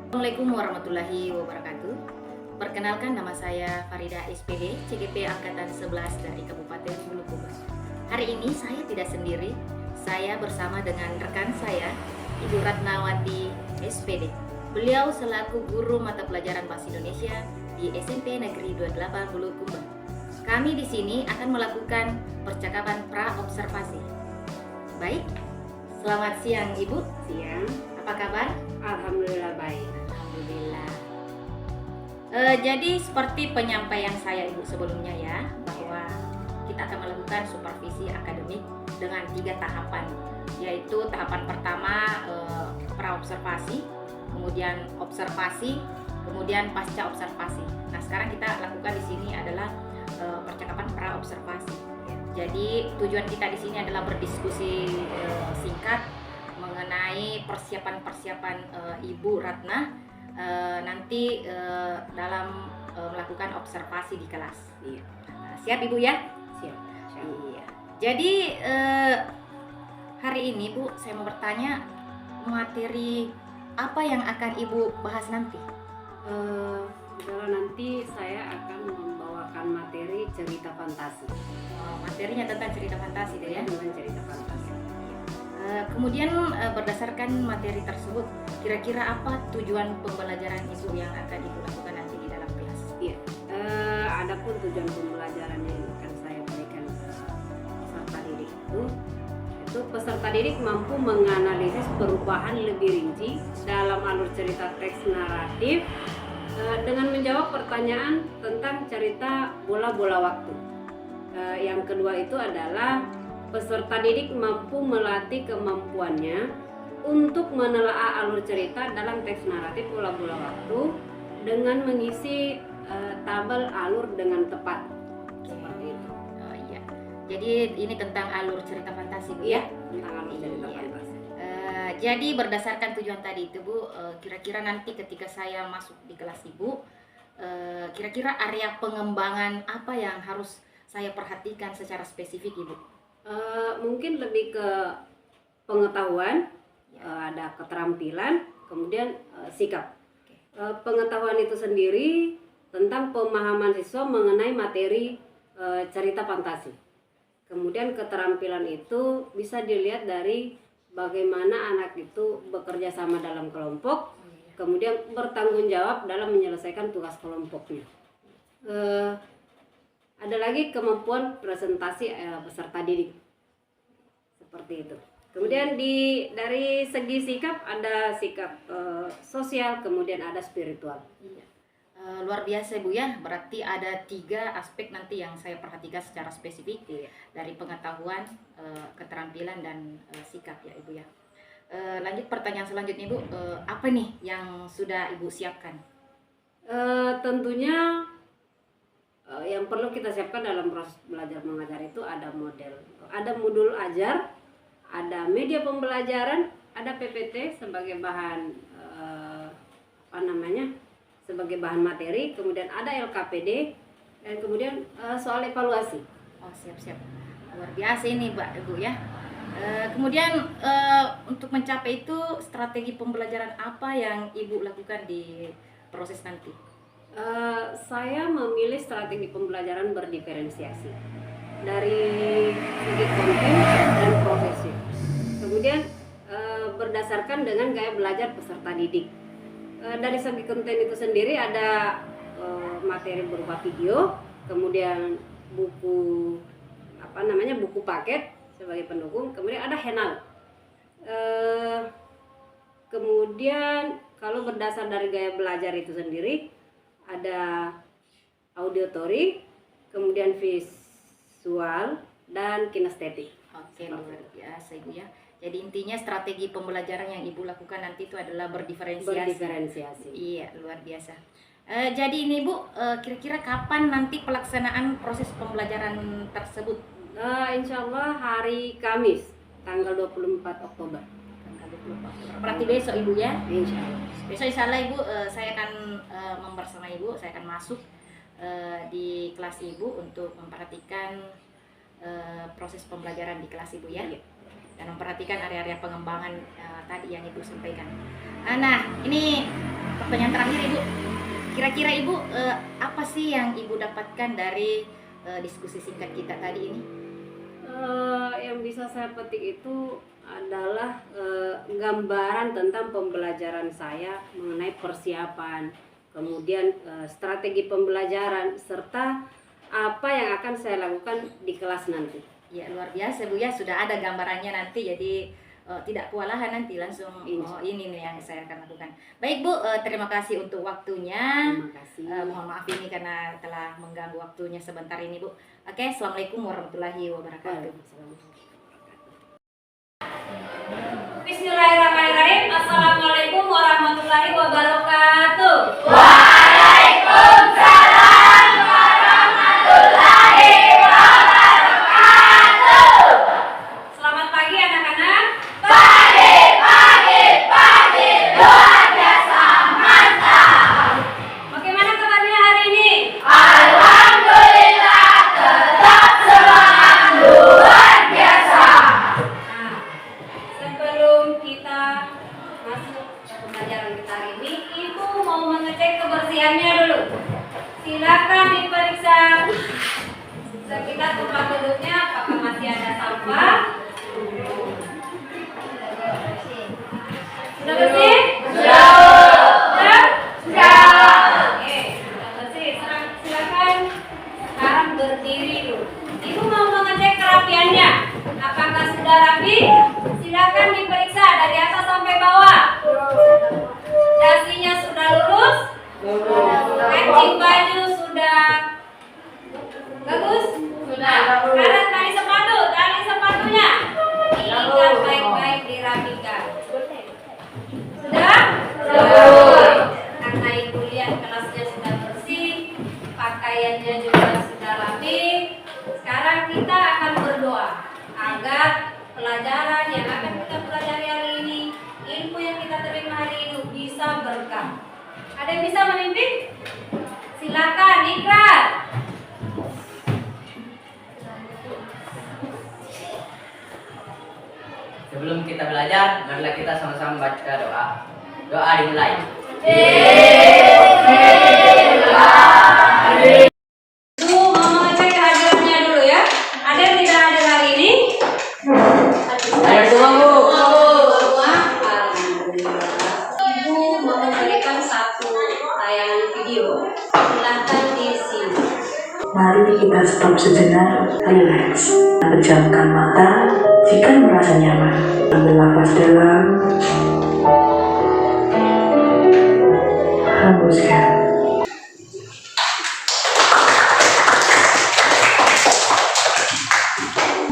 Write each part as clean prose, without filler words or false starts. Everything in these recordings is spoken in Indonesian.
Assalamualaikum warahmatullahi wabarakatuh. Perkenalkan, nama saya Farida SPD, CGP Angkatan 11 dari Kabupaten Bulukumba. Hari ini saya tidak sendiri, saya bersama dengan rekan saya, Ibu Ratnawati SPD. Beliau selaku guru mata pelajaran Bahasa Indonesia di SMP Negeri 28 Bulukumba. Kami di sini akan melakukan percakapan pra-observasi. Baik, selamat siang Ibu. Siang, Apa kabar? alhamdulillah baik. Alhamdulillah. Jadi seperti penyampaian saya Ibu sebelumnya ya, bahwa kita akan melakukan supervisi akademik dengan 3 tahapan, yaitu tahapan pertama pra-observasi, kemudian observasi, kemudian pasca observasi. Nah, sekarang kita lakukan di sini adalah percakapan pra-observasi. Jadi tujuan kita di sini adalah berdiskusi singkat mengenai persiapan-persiapan Ibu Ratna nanti dalam melakukan observasi di kelas. Iya, Siap Ibu ya? siap. Iya. Jadi hari ini Bu, saya mau bertanya materi apa yang akan Ibu bahas nanti? Kalau nanti saya akan membawakan materi cerita fantasi. Materinya tentang cerita fantasi deh ya. Dengan cerita fantasi. Kemudian berdasarkan materi tersebut, kira-kira apa tujuan pembelajaran Ibu yang akan Ibu lakukan nanti di dalam kelas? Iya. Adapun tujuan pembelajaran yang akan saya berikan peserta didik itu peserta didik mampu menganalisis perubahan lebih rinci dalam alur cerita teks naratif dengan menjawab pertanyaan tentang cerita bola-bola waktu. Yang kedua itu adalah peserta didik mampu melatih kemampuannya untuk menelaah alur cerita dalam teks naratif bola-bola waktu dengan mengisi tabel alur dengan tepat. Seperti itu. Oh iya. Jadi ini tentang alur cerita fantasi Bu ya? Tentang alur cerita Iya. fantasi. Jadi berdasarkan tujuan tadi itu Bu, kira-kira nanti ketika saya masuk di kelas Ibu, kira-kira area pengembangan apa yang harus saya perhatikan secara spesifik Ibu? Mungkin lebih ke pengetahuan, Ya. ada keterampilan, kemudian sikap. Oke. Pengetahuan itu sendiri tentang pemahaman siswa mengenai materi cerita fantasi. Kemudian keterampilan itu bisa dilihat dari bagaimana anak itu bekerja sama dalam kelompok, kemudian bertanggung jawab dalam menyelesaikan tugas kelompoknya. Ada lagi kemampuan presentasi peserta didik, seperti itu. Kemudian dari segi sikap ada sikap sosial, kemudian ada spiritual. Iya. Luar biasa Bu ya, berarti ada 3 aspek nanti yang saya perhatikan secara spesifik, Iya. dari pengetahuan, keterampilan, dan sikap ya Ibu ya. Lanjut pertanyaan selanjutnya Ibu, apa nih yang sudah Ibu siapkan? Tentunya yang perlu kita siapkan dalam proses belajar mengajar itu ada modul ajar, ada media pembelajaran, ada PPT sebagai bahan sebagai bahan materi, kemudian ada LKPD, dan kemudian soal evaluasi. Oh siap-siap, luar biasa ini Ibu ya. Kemudian untuk mencapai itu strategi pembelajaran apa yang Ibu lakukan di proses nanti? Saya memilih strategi pembelajaran berdiferensiasi dari segi konten dan profesi. Kemudian berdasarkan dengan gaya belajar peserta didik. Dari segi konten itu sendiri ada materi berupa video, kemudian buku buku paket sebagai pendukung, kemudian ada handout. Kemudian kalau berdasar dari gaya belajar itu sendiri ada auditory, kemudian visual, dan kinestetik. Oke, luar biasa Ibu ya. Jadi intinya strategi pembelajaran yang Ibu lakukan nanti itu adalah Berdiferensiasi. Iya, luar biasa. Jadi ini Bu, kira-kira kapan nanti pelaksanaan proses pembelajaran tersebut? Insya Allah hari Kamis, tanggal 24 Oktober. Tanggal 24. Berarti besok Ibu ya? Insya Allah. Besok insya Allah Ibu, saya akan membersama Ibu, saya akan masuk di kelas Ibu untuk memperhatikan proses pembelajaran di kelas Ibu ya. Iya. Dan memperhatikan area-area pengembangan tadi yang Ibu sampaikan. Nah, ini Pertanyaan terakhir Ibu, kira-kira Ibu apa sih yang Ibu dapatkan dari diskusi singkat kita tadi ini? Yang bisa saya petik itu adalah gambaran tentang pembelajaran saya mengenai persiapan, kemudian strategi pembelajaran, serta apa yang akan saya lakukan di kelas nanti. Ya luar biasa Bu ya, sudah ada gambarannya nanti, jadi tidak kewalahan nanti langsung ini nih yang saya akan lakukan. Baik Bu, terima kasih untuk waktunya. Terima kasih. Mohon maaf ini karena telah mengganggu waktunya sebentar ini Bu. Oke, Assalamualaikum warahmatullahi wabarakatuh. Bismillahirrahmanirrahim. Assalamualaikum warahmatullahi wabarakatuh. Waalaikumsalam warahmatullahi wabarakatuh. Selamat pagi anak-anak. Pagi, luar biasa mantap. Bagaimana kabarnya hari ini? Alhamdulillah tetap semangat luar biasa. Nah, sebelum kita masuk ke pembelajaran kita hari ini, Ibu mau mengecek kebersihannya dulu. Silakan diperiksa sekitar tempat duduknya, apakah masih ada sampah. Sudah bersih? Sudah. Oke, sudah bersih. Silakan sekarang berdiri dulu. Ibu mau mengecek kerapiannya. Apakah sudah rapi? Silakan diperiksa dari atas sampai bawah. Dasinya sudah lurus? Kancing baju sudah bagus? Sudah. Sekarang tali sepatunya ikat baik-baik, dirapikan. Sudah? Karena Ibu lihat kelasnya sudah bersih, pakaiannya juga sudah rapi. Sekarang kita akan berdoa agar pelajaran yang akan kita pelajari hari ini, ilmu yang kita terima hari ini bisa berkah. Ada yang bisa memimpin? Silakan, Ikrar. Sebelum kita belajar, marilah kita sama-sama baca doa. Doa dimulai. Ibu mau mengecek kehadirannya dulu ya. Ada yang tidak hadir hari ini? Ada semua Bu. Semua? Alhamdulillah. Ibu mau memberikan satu tayangan video. Silahkan di sini. Mari kita stop sejenak, relax, pejamkan mata jika merasa nyaman. Ambil nafas dalam, hembuskan.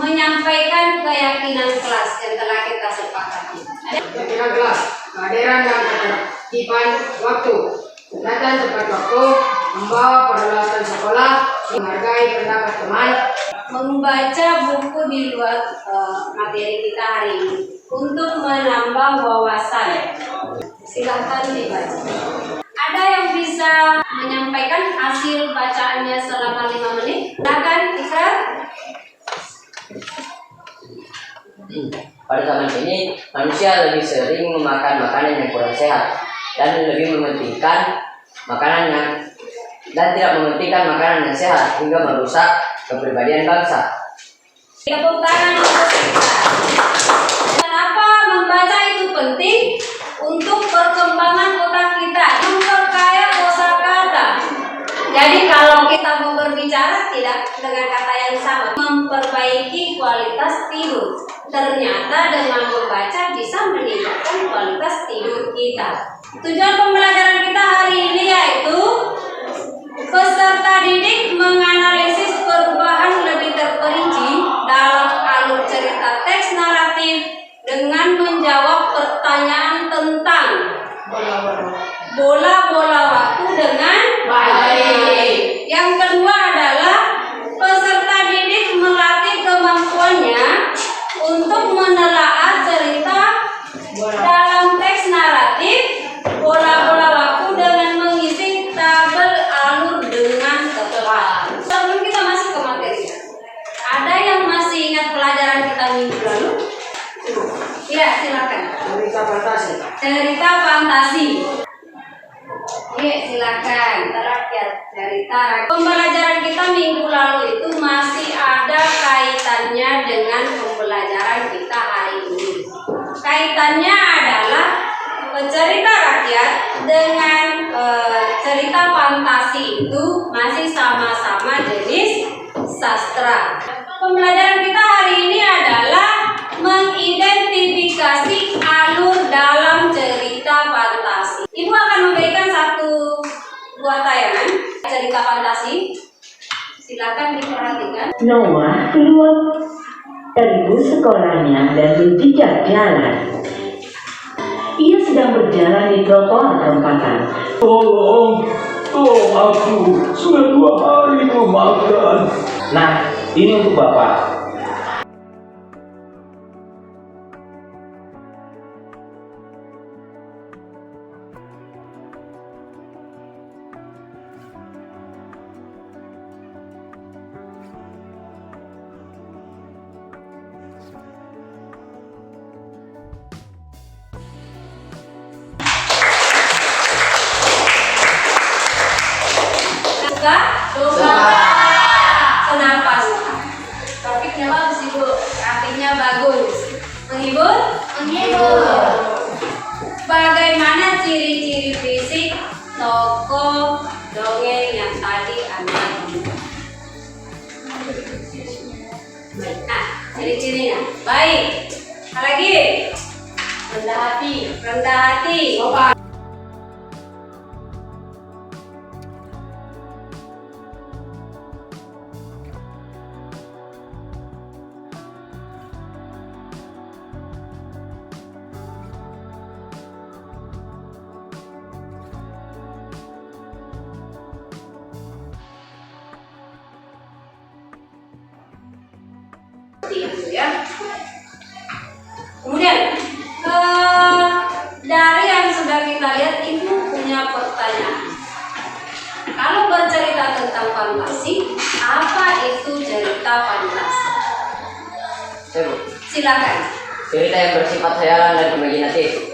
Menyampaikan keyakinan kelas yang telah kita sepakati. Ketika kelas, kehadiran yang ketertiban waktu, datang tepat waktu, membawa peralatan sekolah, menghargai pendapat teman, Membaca buku di luar materi kita hari ini untuk menambah wawasan. Silahkan dibaca. Ada yang bisa menyampaikan hasil bacaannya selama 5 menit? Silahkan, Ikrar. Pada zaman ini, manusia lebih sering memakan makanan yang kurang sehat dan lebih mementingkan makanan yang tidak mementingkan makanan yang sehat hingga merusak kepribadian bangsa. Tepuk tangan untuk Ikrar. Kenapa membaca itu penting? Untuk perkembangan otak kita, memperkaya kosakata. Jadi kalau kita mau berbicara tidak dengan kata yang sama, memperbaiki kualitas tidur. Ternyata dengan membaca bisa meningkatkan kualitas tidur kita. Tujuan pembelajaran kita hari ini yaitu peserta didik menganalisis perubahan lebih terperinci dalam alur cerita teks naratif dengan menjawab pertanyaan tentang bola-bola waktu dengan baik. Yang kedua adalah peserta didik melatih kemampuannya untuk menelaah cerita dalam teks naratif bola-bola waktu dengan mengisi tabel alur dengan tepat. Sebelum kita masuk ke materi, ada yang masih ingat pelajaran kita minggu lalu? Ya, silakan. cerita fantasi. Cerita fantasi. Adik silakan. Terakhir cerita. Pembelajaran kita minggu lalu itu masih ada kaitannya dengan pembelajaran kita hari ini. Kaitannya adalah cerita rakyat dengan cerita fantasi itu masih sama-sama jenis sastra. Pembelajaran kita hari ini adalah mengidentifikasi alur dalam cerita fantasi. Ibu akan memberikan satu buah tayangan cerita fantasi. Silakan diperhatikan. Noah keluar dari bus sekolahnya dan berpijak jalan. Ia sedang berjalan di trotoar perempatan. Tolong aku, sudah 2 hari belum makan. Nah, ini untuk Bapak. Suka? Kenapa suka? Topiknya bagus Ibu. Artinya bagus. Menghibur? Menghibur. Bagaimana ciri-ciri fisik tokoh dongeng yang tadi Anda bilang? Nah, ciri-cirinya. Baik. Apa lagi? Rendah hati. Rendah hati. Itu ya. Kemudian dari yang sudah kita lihat, Ibu punya pertanyaan. Kalau bercerita tentang fantasi, apa itu cerita fantasi? Silakan. Cerita yang bersifat khayalan dan imajinatif.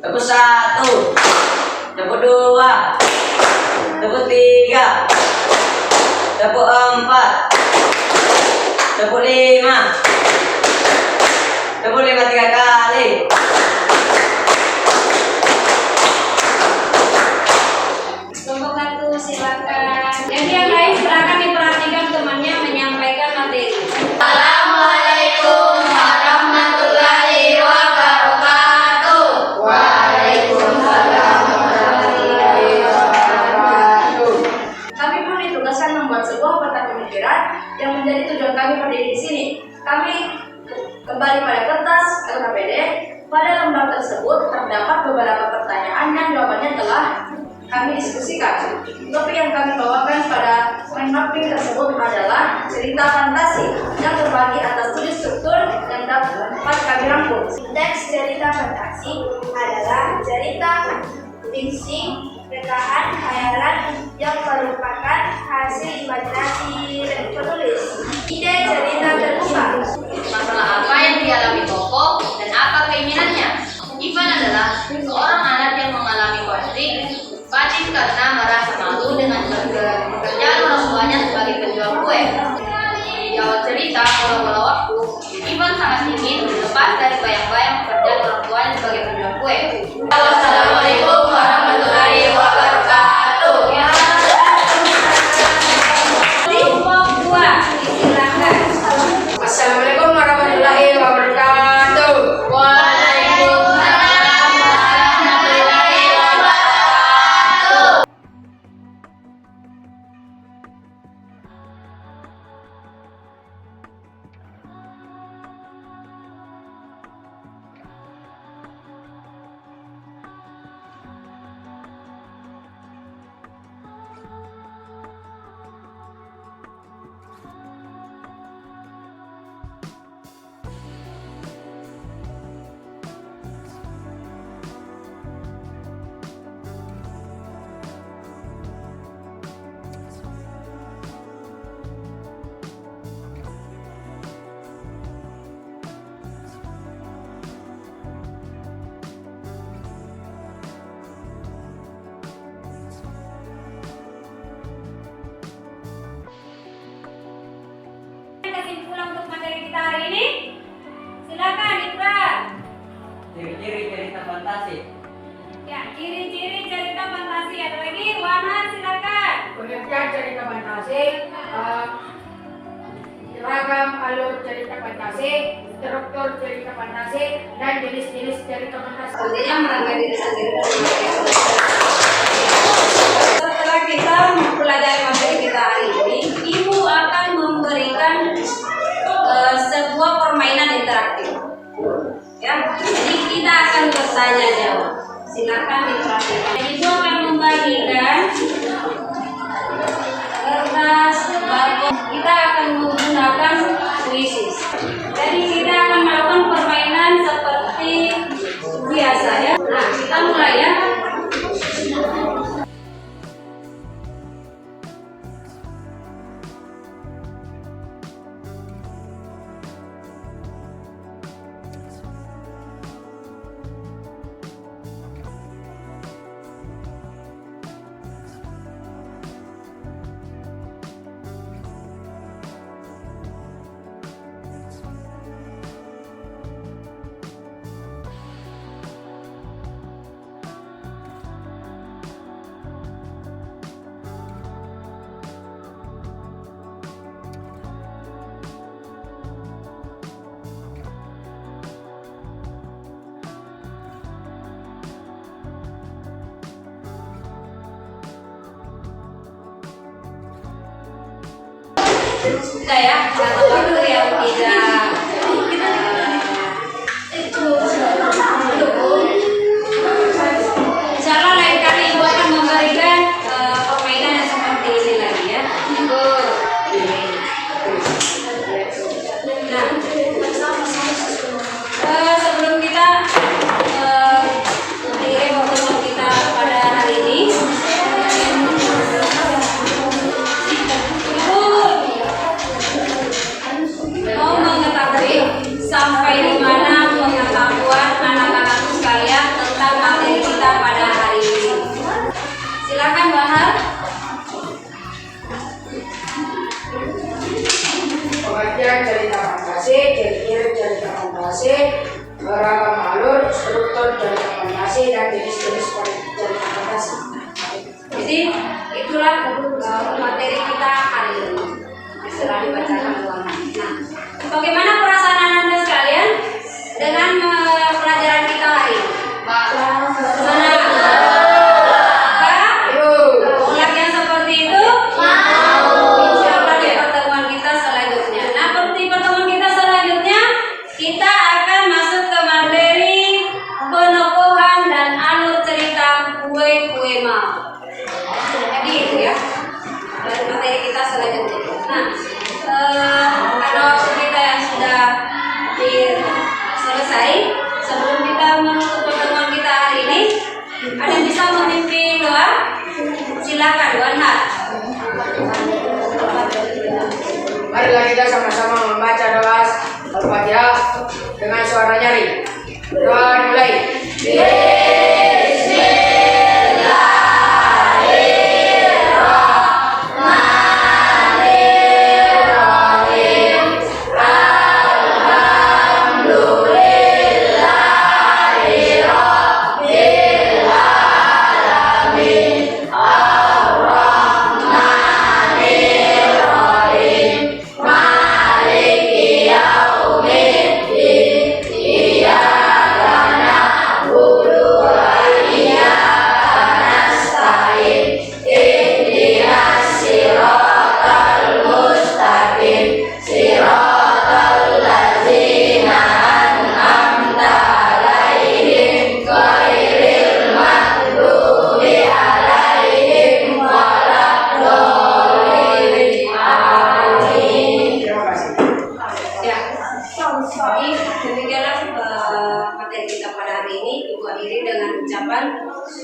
Tepuk 1, tepuk 2, tepuk 3, tepuk 4, tepuk 5, tepuk 5 3 kali. Kelompok 1 silakan. Jadi yang lain silakan diperhatikan temannya menyampaikan materi. Assalamualaikum warahmatullahi wabarakatuh. Waalaikumsalam warahmatullahi wabarakatuh. Kami pun ditugaskan membuat sebuah peta pemikiran yang menjadi tujuan kami berdiri di sini. Kami kembali pada kertas LKPD. Pada lembar tersebut terdapat beberapa pertanyaan yang jawabannya telah kami diskusikan. Topik yang kami bawakan pada mind mapping tersebut adalah cerita fantasi yang terbagi atas 7 struktur yang dapat kami rangkum. Teks cerita fantasi adalah cerita fiksi, rekahan khayalan yang merupakan hasil imajinasi penulis. Ide cerita terbuka. Masalah apa yang dialami tokoh dan apa keinginannya. Ivan adalah seorang anak yang mengalami konflik batin karena merasa malu dengan pekerjaan orang tuanya sebagai penjual kue. Di awal cerita, bola-bola waktu, Ivan sangat ingin lepas dari bayang-bayang pekerjaan orang tuanya sebagai penjual kue. Assalamualaikum warahmatullahi wabarakatuh. Kelompok 2 silakan. Assalamualaikum warahmatullahi wabarakatuh. Waalaikumsalam warahmatullahi wabarakatuh. Kesimpulan untuk materi kita hari ini. Silakan Ikrar. Ciri-ciri cerita fantasi. Ya, ciri-ciri cerita fantasi. Ada lagi, Wana silakan. Pengertian cerita fantasi, ragam alur cerita fantasi, struktur cerita fantasi, dan jenis-jenis cerita fantasi. Artinya merangkai diri sendiri. Setelah kita mempelajari materi kita hari ini, Ibu akan memberikan sebuah permainan interaktif. Ya, jadi kita akan bertanya jawab. Silakan diperhatikan. Ibu akan membagikan kertas barcode. Kita akan menggunakan puisi. Jadi kita akan melakukan permainan seperti biasa ya. Nah, kita mulai ya. Sudah ya, karena waktu yang tidak insyaallah lain kali Ibu akan memberikan permainan yang seperti ini lagi ya. Nah, sebelum kita mengakhiri pertemuan kita pada hari ini, Ibu mau Pengertian cerita fantasi, ciri-ciri cerita fantasi, beragam alur, struktur cerita fantasi, dan jenis-jenis cerita fantasi. Jadi itulah materi kita hari ini. Setelah dibacakan ulangan. Nah, bagaimana perasaan Anda sekalian dengan pelajaran kita hari ini? Senang. Lagi yang seperti itu? Insya Allah di pertemuan kita selanjutnya. Nah, di pertemuan kita selanjutnya kita akan masuk ke materi penokohan dan alur cerita kue-kue mal. Jadi itu ya materi kita selanjutnya. Nah, kalau cerita yang sudah selesai, sebelum kita menutup pertemuan kita hari ini, ada yang bisa memimpin doa? Silakan, Wanhar. Marilah kita sama-sama membaca doa Al-Fatihah dengan suara nyaring. Doa dimulai.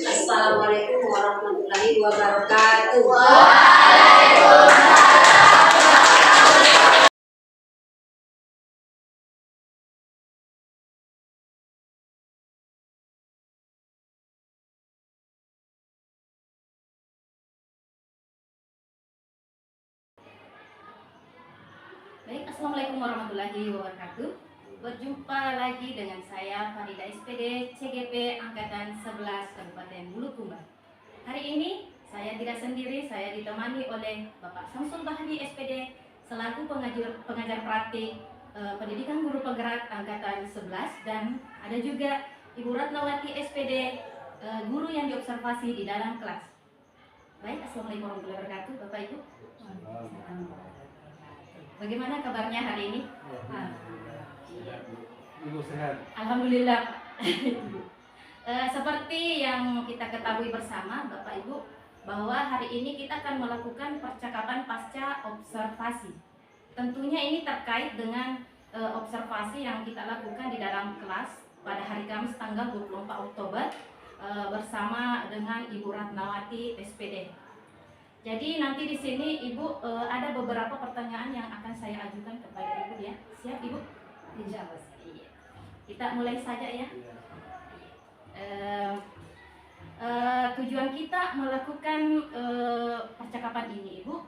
Assalamualaikum warahmatullahi wabarakatuh. Baik, Assalamualaikum warahmatullahi wabarakatuh. Berjumpa lagi dengan saya Farida SPD CGP Angkatan 11 Kabupaten Bulukumba. Hari ini saya tidak sendiri, saya ditemani oleh Bapak Samsul Bahri SPD selaku pengajar praktik pendidikan guru penggerak Angkatan 11, dan ada juga Ibu Ratnawati SPD guru yang diobservasi di dalam kelas. Baik, Assalamualaikum warahmatullahi wabarakatuh Bapak Ibu. Bagaimana kabarnya hari ini? Ibu sehat. Alhamdulillah. Seperti yang kita ketahui bersama Bapak Ibu, bahwa hari ini kita akan melakukan percakapan pasca observasi. Tentunya ini terkait dengan observasi yang kita lakukan di dalam kelas pada hari Kamis tanggal 24 Oktober bersama dengan Ibu Ratnawati SPD. Jadi nanti di sini Ibu ada beberapa pertanyaan yang akan saya ajukan kepada Ibu ya. Siap Ibu? Insya Allah. Iya. Kita mulai saja ya. Tujuan kita melakukan percakapan ini Ibu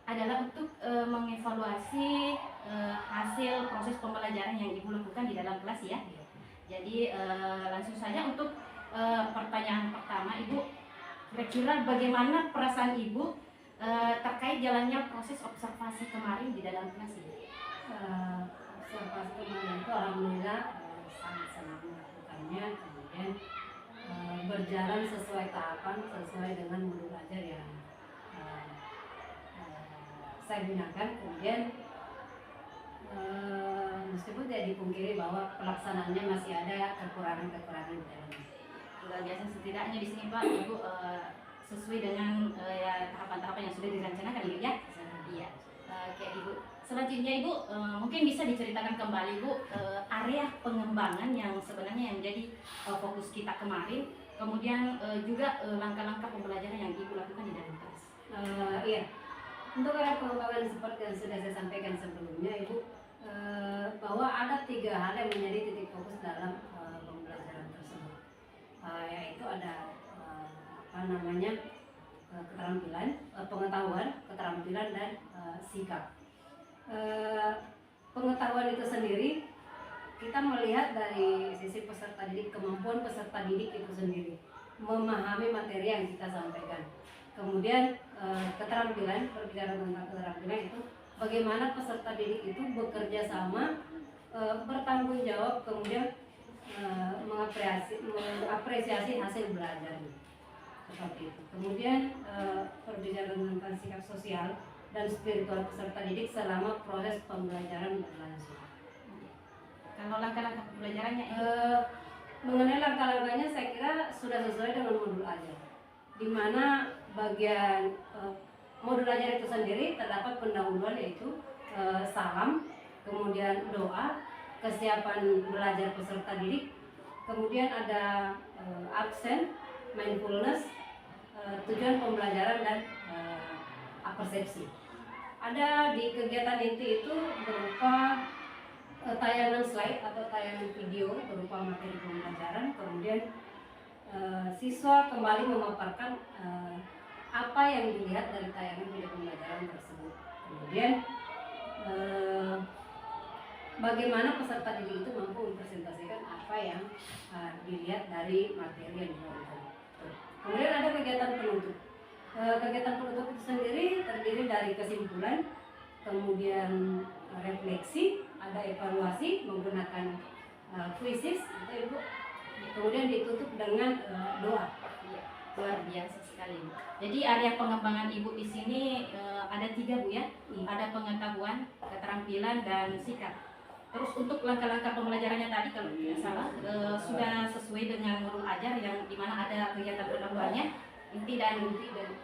adalah untuk mengevaluasi hasil proses pembelajaran yang Ibu lakukan di dalam kelas ya. Jadi langsung saja untuk pertanyaan pertama Ibu, kira-kira bagaimana perasaan Ibu terkait jalannya proses observasi kemarin di dalam kelas ini? Observasi kemarin itu alhamdulillah sangat senang melakukannya, kemudian berjalan sesuai tahapan, sesuai dengan modul belajar yang saya gunakan. Kemudian meskipun tidak dipungkiri bahwa pelaksanaannya masih ada kekurangan-kekurangan di dalamnya. Luar biasa, setidaknya di sini Pak Ibu sesuai dengan ya, tahapan-tahapan yang sudah direncanakan Ibu ya. Iya. Oke Ibu. Selanjutnya Ibu mungkin bisa diceritakan kembali Ibu area pengembangan yang sebenarnya yang jadi fokus kita kemarin, kemudian juga langkah-langkah pembelajaran yang Ibu lakukan di dalam kelas. Iya. Untuk area pengembangan seperti yang sudah saya sampaikan sebelumnya Ibu, bahwa ada 3 hal yang menjadi titik fokus dalam pembelajaran tersebut, yaitu ada keterampilan, pengetahuan, keterampilan dan sikap. Pengetahuan itu sendiri kita melihat dari sisi peserta didik, kemampuan peserta didik itu sendiri memahami materi yang kita sampaikan. Kemudian keterampilan, berbicara tentang keterampilan itu bagaimana peserta didik itu bekerja sama, bertanggung jawab, kemudian mengapresiasi hasil belajarnya, seperti itu. Kemudian berbicara tentang sikap sosial dan spiritual peserta didik selama proses pembelajaran berlangsung. Kalau langkah-langkah pembelajarannya mengenai langkah-langkahnya saya kira sudah sesuai dengan modul ajar, di mana bagian modul ajar itu sendiri terdapat pendahuluan yaitu salam, kemudian doa, kesiapan belajar peserta didik, kemudian ada absen, mindfulness, tujuan pembelajaran dan persepsi. Ada di kegiatan inti itu berupa tayangan slide atau tayangan video berupa materi pembelajaran, kemudian siswa kembali memaparkan apa yang dilihat dari tayangan video pembelajaran tersebut. Kemudian bagaimana peserta didik itu mampu mempresentasikan apa yang dilihat dari materi yang dilakukan. Kemudian ada kegiatan penutup. Kegiatan penutup itu sendiri terdiri dari kesimpulan, kemudian refleksi, ada evaluasi menggunakan kuisis, itu Ibu. Kemudian ditutup dengan doa. Luar biasa sekali, Bu. Jadi area pengembangan Ibu di sini ada 3, Bu ya. Ada pengetahuan, keterampilan dan sikap. Terus untuk langkah-langkah pembelajarannya tadi kalau tidak salah sudah sesuai dengan modul ajar yang dimana ada kegiatan pendahuluannya, inti dan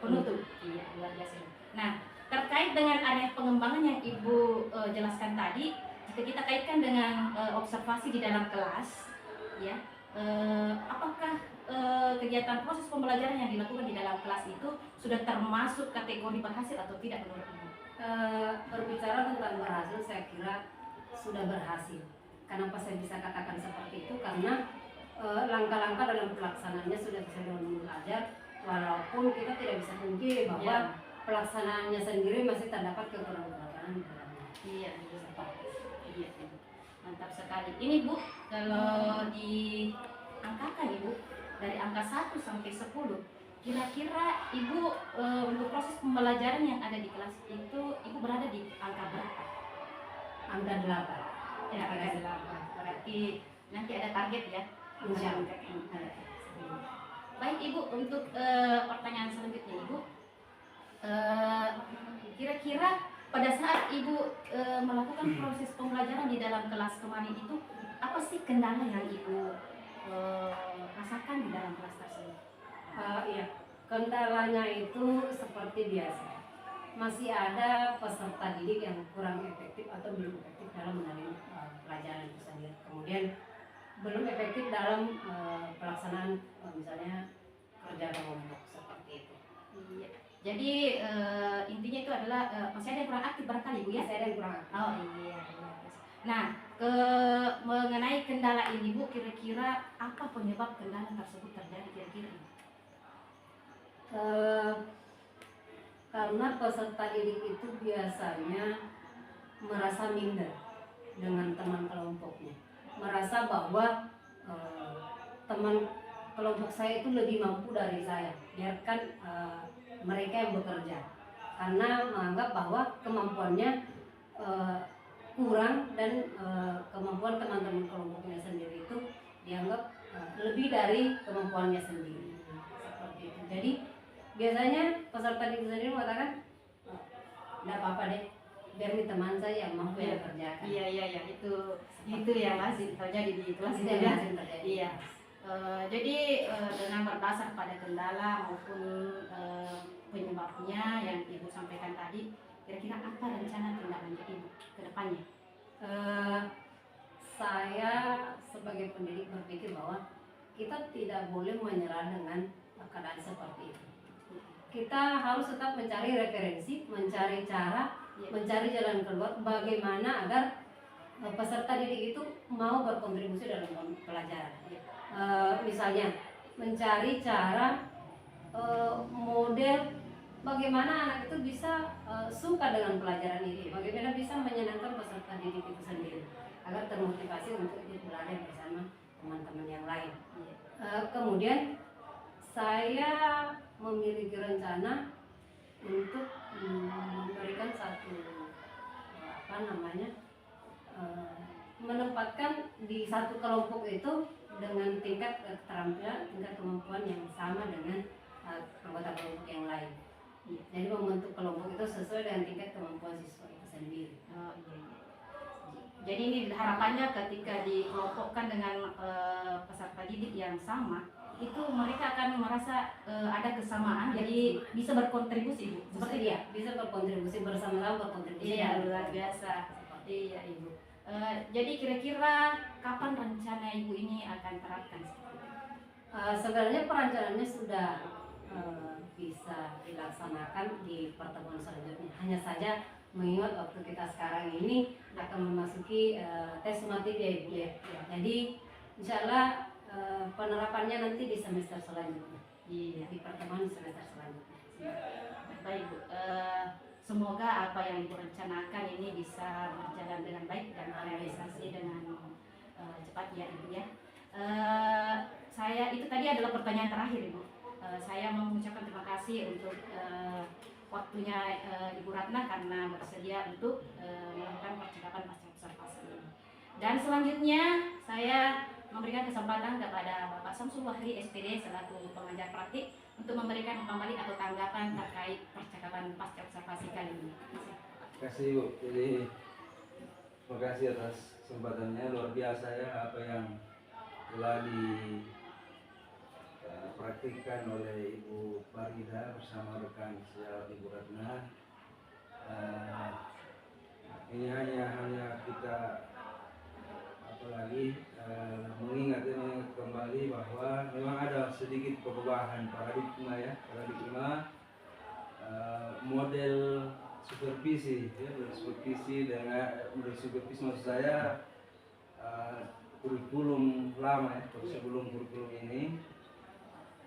penutup. Iya, luar biasa. Nah, terkait dengan area pengembangan yang Ibu jelaskan tadi, jika kita kaitkan dengan observasi di dalam kelas, ya, apakah kegiatan proses pembelajaran yang dilakukan di dalam kelas itu sudah termasuk kategori berhasil atau tidak menurut Ibu? Berbicara tentang berhasil, saya kira sudah berhasil. Kenapa saya bisa katakan seperti itu? Karena langkah-langkah dalam pelaksanaannya sudah sesuai dengan modul ajar, walaupun kita tidak bisa pungkiri bahwa pelaksanaannya sendiri masih terdapat kekurangan-kekurangan di dalamnya. Iya, iya, mantap sekali. Ini Bu, kalau diangkakan Ibu dari angka 1 sampai 10, kira-kira Ibu untuk proses pembelajaran yang ada di kelas itu Ibu berada di angka berapa? Angka 8. Ya, angka 8. Berarti nanti ada target ya? Insya Allah. Baik Ibu, untuk pertanyaan selanjutnya Ibu, kira-kira pada saat Ibu melakukan proses pembelajaran di dalam kelas kemarin itu, apa sih kendala yang Ibu rasakan di dalam kelas tersebut? Iya, kendalanya itu seperti biasa. Masih ada peserta didik yang kurang efektif atau belum efektif dalam menerima pelajaran itu sendiri. Kemudian belum efektif dalam pelaksanaan misalnya kerja kelompok seperti itu. Iya. Jadi intinya itu adalah masih ada yang kurang aktif barangkali Bu ya? Masih ada yang kurang aktif. Oh iya. Nah, mengenai kendala ini Bu, kira-kira apa penyebab kendala tersebut terjadi kira-kira? Karena peserta didik itu biasanya merasa minder dengan teman kelompoknya, merasa bahwa teman kelompok saya itu lebih mampu dari saya, biarkan mereka yang bekerja, karena menganggap bahwa kemampuannya kurang dan kemampuan teman-teman kelompoknya sendiri itu dianggap lebih dari kemampuannya sendiri, seperti itu. Jadi biasanya peserta didik sendiri mengatakan, tidak apa-apa deh, biar nih teman saya yang mampu yang kerjakan. Iya, itu yang masih terjadi di kelas itu ya. Iya. Jadi dengan berdasar pada kendala maupun penyebabnya yang Ibu sampaikan tadi, kira-kira apa rencana tindak lanjut Ibu ke depannya? Saya sebagai pendidik berpikir bahwa kita tidak boleh menyerah dengan keadaan seperti itu. Kita harus tetap mencari referensi, mencari cara, mencari jalan keluar bagaimana agar peserta didik itu mau berkontribusi dalam pelajaran. Misalnya mencari cara model bagaimana anak itu bisa suka dengan pelajaran ini, bagaimana bisa menyenangkan peserta didik itu sendiri agar termotivasi untuk ikut belajar bersama teman-teman yang lain. Kemudian saya memiliki rencana untuk memberikan satu menempatkan di satu kelompok itu dengan tingkat keterampilan, tingkat kemampuan yang sama dengan anggota kelompok yang lain. Jadi membentuk kelompok itu sesuai dengan tingkat kemampuan siswa itu sendiri. Jadi ini harapannya ketika dikelompokkan dengan peserta didik yang sama, itu mereka akan merasa ada kesamaan, jadi bisa berkontribusi, Bu. Seperti dia bisa berkontribusi bersama-sama, berkontribusi. Iya, luar biasa. Iya, Ibu. Jadi kira-kira kapan rencana Ibu ini akan terapkan? Sebenarnya perencanaannya sudah bisa dilaksanakan di pertemuan selanjutnya. Hanya saja mengingat waktu kita sekarang ini akan memasuki tes mati ya Ibu ya. Jadi insya Allah penerapannya nanti di semester selanjutnya. Di pertemuan semester selanjutnya. Baik, Bu. Semoga apa yang Ibu rencanakan ini bisa berjalan dengan baik dan realisasi dengan cepat ya Ibu ya. Saya itu tadi adalah pertanyaan terakhir Ibu. Saya mengucapkan terima kasih untuk waktunya Ibu Ratna karena bersedia untuk melakukan percakapan pasca observasi ini. Dan selanjutnya saya memberikan kesempatan kepada Bapak Samsul Wahri SPD selaku pengajar praktik untuk memberikan kembali atau tanggapan terkait percakapan pasca observasi kali ini. Terima kasih Bu. Jadi terima kasih atas kesempatannya, luar biasa ya apa yang telah dipraktikkan oleh Ibu Farida bersama rekan sejawat Ibu Ratna. Ini hanya kita apalagi mengingat kembali bahwa memang ada sedikit perubahan paradigma model supervisi dengan model supervisi maksud saya kurikulum lama ya, sebelum kurikulum ini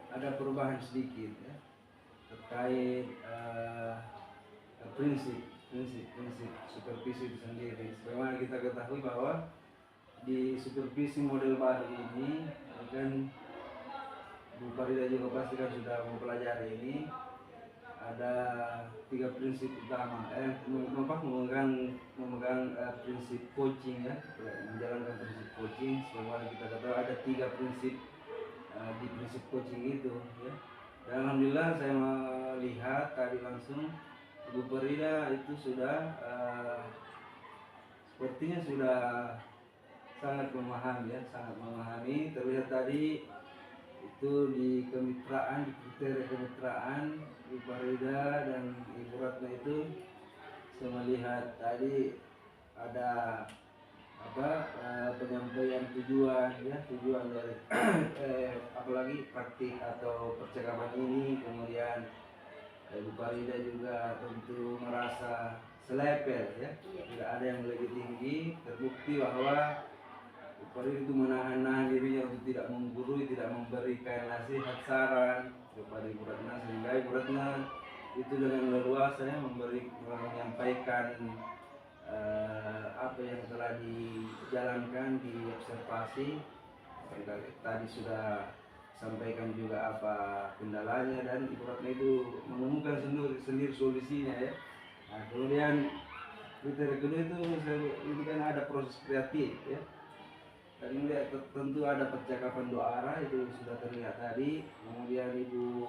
ada perubahan sedikit ya terkait prinsip supervisi itu sendiri. Sebagaimana kita ketahui bahwa di supervisi model baru ini kan Bu Farida juga pasti kan sudah mempelajari ini, ada 3 prinsip utama memegang prinsip coaching ya, menjalankan prinsip coaching. Sebagaimana kita ketahui ada 3 prinsip di prinsip coaching itu ya. Dan alhamdulillah saya melihat tadi langsung Bu Farida itu sudah sepertinya sudah sangat memahami. Terlihat tadi itu di kemitraan, di kriteria kemitraan Ibu Farida dan Ibu Ratna itu saya melihat tadi ada penyampaian tujuan dari apalagi praktik atau percakapan ini. Kemudian Ibu Farida juga tentu merasa selepel ya, tidak ada yang lebih tinggi. Terbukti bahwa Ibu Farida itu menahan dirinya untuk tidak menggurui, tidak memberikan nasihat saran kepada Ibu Ratna, sehingga Ibu Ratna itu dengan leluasa ya menyampaikan apa yang telah dijalankan di observasi. Tadi sudah sampaikan juga apa kendalanya dan Ibu Ratna itu menemukan sendiri solusinya ya. Nah, kemudian kriteria kedua itu kan ada proses kreatif ya. Tadi melihat tentu ada percakapan 2 arah itu sudah terlihat tadi. Kemudian Ibu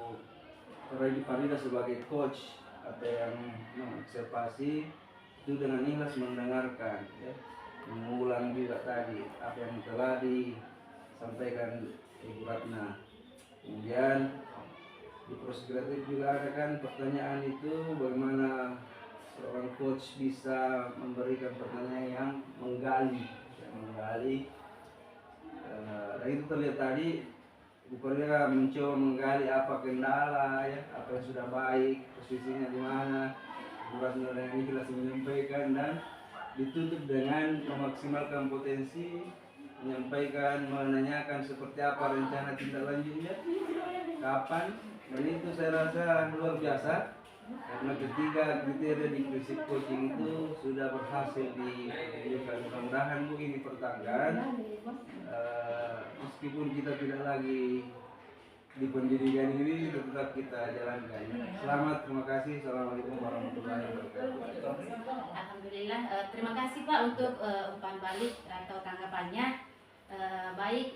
Farida sebagai coach atau yang mengobservasi itu dengan ikhlas mendengarkan ya, mengulang juga tadi apa yang telah disampaikan Ibu Ratna. Kemudian di proses kreatif juga ada kan pertanyaan itu bagaimana seorang coach bisa memberikan pertanyaan yang menggali. Dan itu terlihat tadi Ibu Farida mencoba menggali apa kendala ya, apa yang sudah baik, posisinya di mana. Ibu Ratna dengan ikhlas menyampaikan dan ditutup dengan memaksimalkan potensi, menyampaikan, menanyakan seperti apa rencana tindak lanjutnya, kapan Dan itu saya rasa luar biasa karena ketiga kriteria di prinsip coaching itu sudah berhasil ditunjukkan. Mudah-mudahan Bu ini pertanggal meskipun kita tidak lagi di pendidikan ini tetap kita jalankan. Selamat, terima kasih. Assalamualaikum warahmatullahi wabarakatuh. Alhamdulillah, terima kasih Pak untuk umpan balik atau tanggapannya. Baik,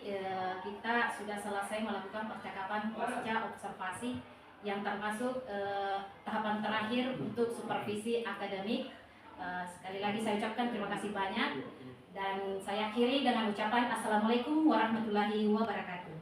kita sudah selesai melakukan percakapan pasca observasi yang termasuk tahapan terakhir untuk supervisi akademik. Sekali lagi saya ucapkan terima kasih banyak dan saya akhiri dengan ucapan Assalamualaikum warahmatullahi wabarakatuh.